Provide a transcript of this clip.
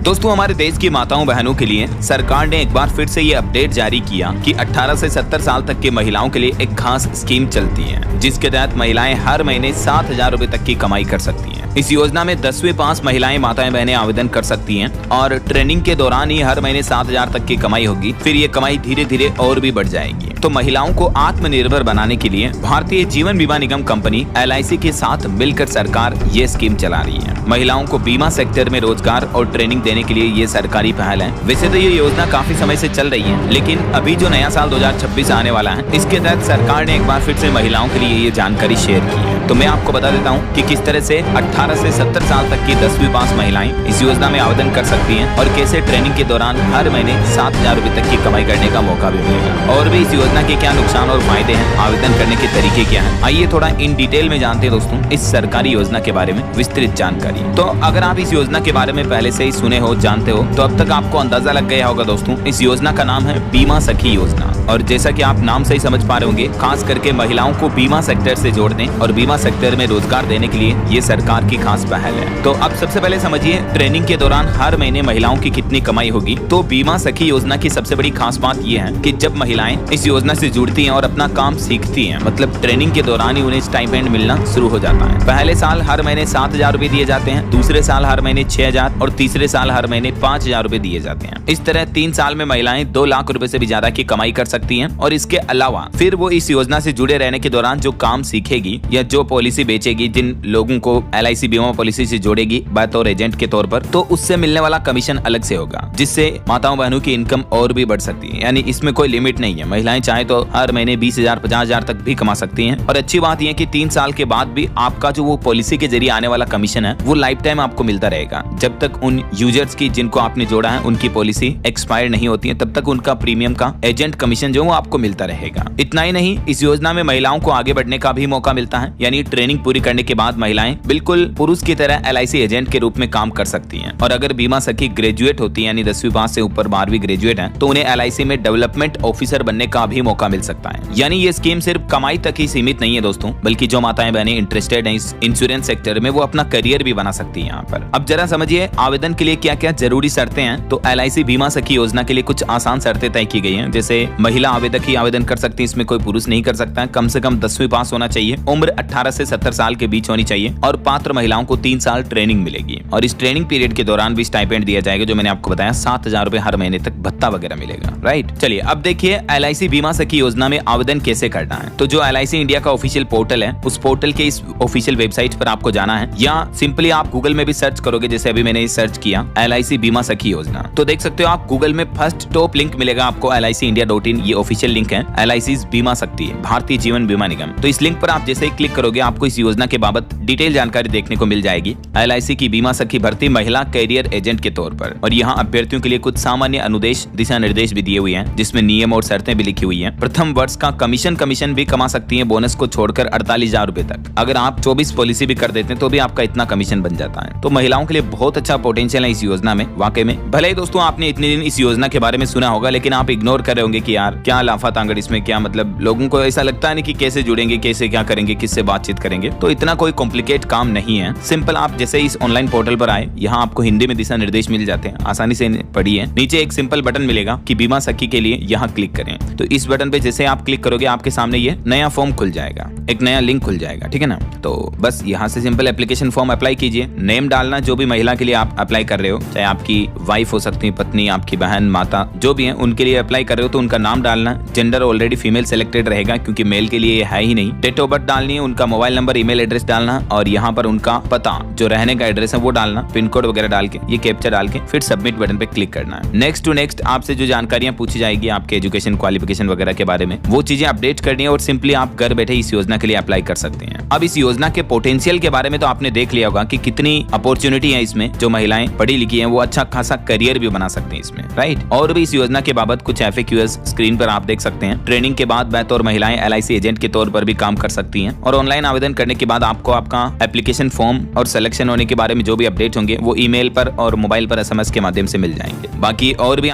दोस्तों, हमारे देश की माताओं बहनों के लिए सरकार ने एक बार फिर से ये अपडेट जारी किया कि 18 से 70 साल तक की महिलाओं के लिए एक खास स्कीम चलती है, जिसके तहत महिलाएं हर महीने 7,000 रुपए तक की कमाई कर सकती हैं। इस योजना में 10वीं पास महिलाएं माताएं बहनें आवेदन कर सकती हैं और ट्रेनिंग के दौरान ही हर महीने 7,000 तक की कमाई होगी। फिर ये कमाई धीरे धीरे और भी बढ़ जाएगी। तो महिलाओं को आत्मनिर्भर बनाने के लिए भारतीय जीवन बीमा निगम कंपनी LIC के साथ मिलकर सरकार ये स्कीम चला रही है। महिलाओं को बीमा सेक्टर में रोजगार और ट्रेनिंग देने के लिए ये सरकारी पहल है। वैसे तो ये योजना काफी समय से चल रही है, लेकिन अभी जो नया साल 2026 आने वाला है, इसके तहत सरकार ने एक बार फिर से महिलाओं के लिए ये जानकारी शेयर की है। तो मैं आपको बता देता हूँ कि किस तरह से 18 से 70 साल तक की 10वीं पास महिलाएं इस योजना में आवेदन कर सकती हैं और कैसे ट्रेनिंग के दौरान हर महीने 7,000 रुपए तक की कमाई करने का मौका भी मिलेगा। और भी इस योजना के क्या नुकसान और फायदे हैं, आवेदन करने के तरीके क्या हैं, आइए थोड़ा इन डिटेल में जानते हैं दोस्तों इस सरकारी योजना के बारे में विस्तृत जानकारी। तो अगर आप इस योजना के बारे में पहले से ही सुने हो, जानते हो, तो अब तक आपको अंदाजा लग गया होगा दोस्तों, इस योजना का नाम है बीमा सखी योजना। और जैसा कि आप नाम से ही समझ पा रहे होंगे, खास करके महिलाओं को बीमा सेक्टर से जोड़ने और बीमा सेक्टर में रोजगार देने के लिए ये सरकार की खास पहल है। तो अब सबसे पहले समझिए ट्रेनिंग के दौरान हर महीने महिलाओं की कितनी कमाई होगी। तो बीमा सखी योजना की सबसे बड़ी खास बात यह है कि जब महिलाएं इस योजना से जुड़ती हैं और अपना काम सीखती हैं, मतलब ट्रेनिंग के दौरान ही उन्हें स्टाइपेंड मिलना शुरू हो जाता है। पहले साल हर महीने 7,000 रुपए दिए जाते हैं, दूसरे साल हर महीने 6,000 और तीसरे साल हर महीने 5,000 रुपए दिए जाते हैं। इस तरह 3 साल में महिलाएं 2 लाख रुपए से भी ज्यादा की कमाई कर सकती हैं। और इसके अलावा फिर वो इस योजना से जुड़े रहने के दौरान जो काम सीखेगी या जो पॉलिसी बेचेगी, जिन लोगों को LIC बीमा पॉलिसी से जोड़ेगी बतौर एजेंट के तौर पर, तो उससे मिलने वाला कमीशन अलग से होगा, जिससे माताओं बहनों की इनकम और भी बढ़ सकती है। यानी इसमें कोई लिमिट नहीं है। महिलाएं चाहे तो हर महीने 20,000 50,000 तक भी कमा सकती हैं। और अच्छी बात यह है कि 3 साल के बाद भी आपका जो वो पॉलिसी के जरिए आने वाला कमीशन है वो लाइफ टाइम आपको मिलता रहेगा। जब तक उन यूजर्स की जिनको आपने जोड़ा है उनकी पॉलिसी एक्सपायर नहीं होती है, तब तक उनका प्रीमियम का एजेंट कमीशन जो वो आपको मिलता रहेगा। इतना ही नहीं, इस योजना में महिलाओं को आगे बढ़ने का भी मौका मिलता है। यानी ट्रेनिंग पूरी करने के बाद महिलाएं बिल्कुल पुरुष की तरह LIC एजेंट के रूप में काम कर सकती हैं। और अगर बीमा सखी ग्रेजुएट होती है, यानी 10वीं पास से ऊपर 12वीं ग्रेजुएट है, तो उन्हें LIC में डेवलपमेंट ऑफिसर बनने का भी मौका मिल सकता है। यानी ये स्कीम सिर्फ कमाई तक ही सीमित नहीं है दोस्तों, बल्कि जो माताएं बहनें इंटरेस्टेड हैं इस इंश्योरेंस सेक्टर में, वो अपना करियर भी बना सकती है यहाँ पर। अब जरा समझिए आवेदन के लिए क्या क्या जरूरी शर्तें हैं। तो LIC बीमा सखी योजना के लिए कुछ आसान शर्तें तय की गई हैं। जैसे महिला आवेदक ही आवेदन कर सकती है, इसमें कोई पुरुष नहीं कर सकता है। कम से कम 10वीं पास होना चाहिए, उम्र 18 से 70 साल के बीच होनी चाहिए और पात्र महिलाओं को 3 साल ट्रेनिंग मिलेगी। और इस ट्रेनिंग पीरियड के दौरान भी स्टाइपेंड दिया जाएगा, जो मैंने आपको बताया 7,000 रुपए हर महीने तक भत्ता वगैरह मिलेगा। राइट, चलिए अब देखिए LIC बीमा सखी योजना में आवेदन कैसे करना है। तो जो LIC इंडिया का ऑफिशियल पोर्टल है, उस पोर्टल के इस ऑफिशियल वेबसाइट पर आपको जाना है, या सिंपली आप गूगल में भी सर्च करोगे, जैसे अभी मैंने सर्च किया LIC बीमा सखी योजना, तो देख सकते हो आप गूगल में फर्स्ट टॉप लिंक मिलेगा आपको LICindia.in। ये ऑफिशियल लिंक है LIC बीमा सखी भारतीय जीवन बीमा निगम। तो इस लिंक पर आप जैसे ही क्लिक करोगे, आपको इस योजना के बाबत डिटेल जानकारी देखने को मिल जाएगी। LIC की बीमा सखी भर्ती महिला कैरियर एजेंट के तौर पर। और यहाँ अभ्यर्थियों के लिए कुछ सामान्य अनुदेश दिशा निर्देश भी दिए हुए हैं, जिसमें नियम और शर्तें भी लिखी हुई हैं। प्रथम वर्ष का कमीशन भी कमा सकती है, बोनस को छोड़कर 48,000 रुपए तक। अगर आप 24 पॉलिसी भी कर देते हैं तो भी आपका इतना कमीशन बन जाता है। तो महिलाओं के लिए बहुत अच्छा पोटेंशियल है इस योजना में, वाकई में। भले ही दोस्तों आपने इतने दिन इस योजना के बारे में सुना होगा, लेकिन आप इग्नोर कर रहे होंगे कि यार क्या लाफा तांगड़ इसमें, क्या मतलब लोगों को ऐसा लगता है कि कैसे जुड़ेंगे, कैसे क्या करेंगे, किससे बातचीत करेंगे। तो इतना कोई कॉम्प्लिकेट काम नहीं है। सिंपल आप जैसे इस ऑनलाइन पोर्टल पर आए, यहाँ आपको हिंदी में दिशा निर्देश मिल जाते हैं, आसानी से पढ़िए। नीचे एक सिंपल बटन मिलेगा कि बीमा सखी के लिए, यहाँ क्लिक करें। तो इस बटन पे जैसे आप क्लिक करोगे, आपके सामने ये नया फॉर्म खुल जाएगा, एक नया लिंक खुल जाएगा, ठीक है ना। तो बस यहाँ से सिंपल एप्लीकेशन फॉर्म अप्लाई कीजिए। नेम डालना जो भी महिला के लिए आप अप्लाई कर रहे हो, चाहे आपकी वाइफ हो सकती है, पत्नी, आपकी बहन, माता, जो भी है उनके लिए अप्लाई कर रहे हो, तो उनका नाम डालना। जेंडर ऑलरेडी फीमेल सेलेक्टेड रहेगा, क्योंकि मेल के लिए है ही नहीं। डेट ऑफ बर्थ डालनी है, उनका मोबाइल नंबर, ईमेल एड्रेस डालना, और यहाँ पर उनका पता, जो रहने का एड्रेस है वो डालना, पिन कोड वगैरह डाल के, ये कैप्चा डाल के फिर सबमिट बटन पे क्लिक करना है। नेक्स्ट टू नेक्स्ट आपसे जो जानकारियां पूछी जाएगी आपके एजुकेशन क्वालिफिकेशन वगैरह के बारे में, वो चीजें अपडेट करनी है और सिंपली आप घर बैठे इस योजना के लिए अप्लाई कर सकते हैं। अब इस योजना के पोटेंशियल के बारे में तो आपने देख लिया होगा कि कितनी अपॉर्चुनिटी है इसमें। जो महिलाएं पढ़ी लिखी हैं वो अच्छा खासा करियर भी बना सकते हैं इसमें, राइट। और भी इस योजना के बाबत कुछ FAQs स्क्रीन पर आप देख सकते हैं। ट्रेनिंग के बाद बतौर महिलाएं LIC एजेंट के तौर पर भी काम कर सकती हैं। और ऑनलाइन आवेदन करने के बाद आपको आपका एप्लीकेशन फॉर्म और सिलेक्शन होने के बारे में जो भी अपडेट होंगे वो ईमेल पर और मोबाइल पर SMS के माध्यम से मिल जाएंगे। बाकी और भी